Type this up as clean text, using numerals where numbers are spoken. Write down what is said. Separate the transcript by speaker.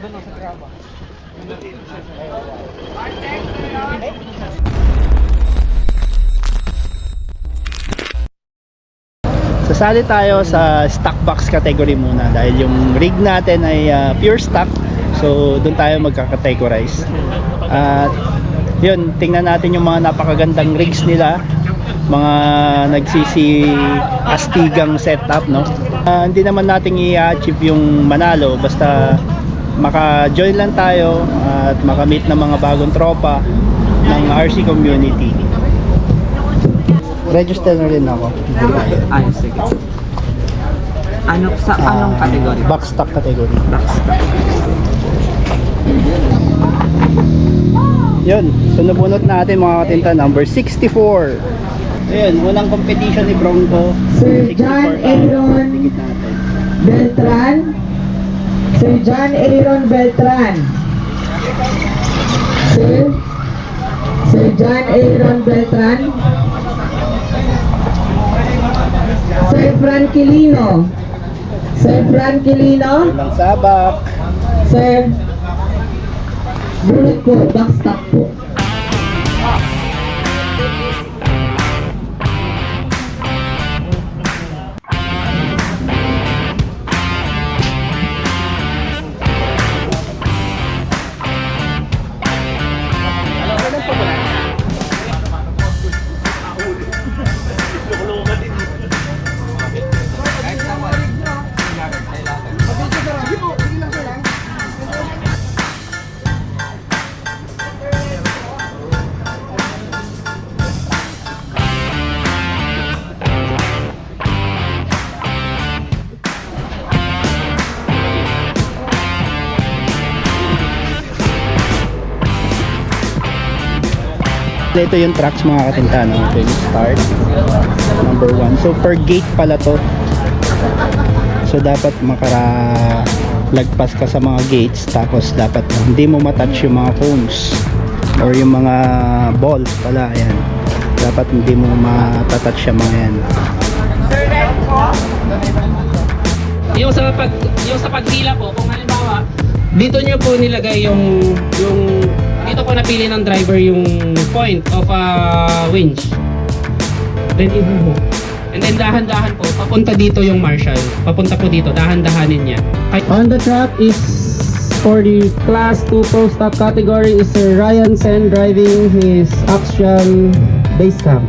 Speaker 1: Sasali tayo sa stock box category muna dahil yung rig natin ay pure stock. So doon tayo magka-categorize. At yun, tingnan natin yung mga napakagandang rigs nila, mga nagsisi astigang setup, no? Hindi naman natin i-achieve yung manalo, basta maka-join lang tayo at makamit ng mga bagong tropa ng RC community. Register na rin ako.
Speaker 2: Ay, sige. Ano sa anong category?
Speaker 1: Box stock category.
Speaker 2: Box stock.
Speaker 1: Yun, so nabunot natin mga katinta, number 64. Ayun, unang competition ni Bronco.
Speaker 3: Sir John Aaron
Speaker 1: Tikit natin.
Speaker 3: Beltran. Sir John Aaron Beltran. Sir John Aaron Beltran. Sir Franquilino. Sir Franquilino.
Speaker 1: Ilang sabak.
Speaker 3: Sir, bullet po, backstop po.
Speaker 1: Ito yung tracks mga katinta, no? Okay, start. Number 1. So per gate pala to. So dapat makalagpas ka sa mga gates, tapos dapat hindi mo matouch yung mga cones or yung mga balls pala. Ayan. Dapat hindi mo matatouch yung mga yan.
Speaker 2: Yung sa pagpila po, kung halimbawa, dito nyo po nilagay yung dito po napili ng driver yung point of winch. Then ibubo. And then dahan-dahan po, papunta dito yung marshal. Papunta po dito, dahan-dahanin niya.
Speaker 4: On the track is for the class 2 pro stock category is Sir Ryan Sen driving his Axial base cam.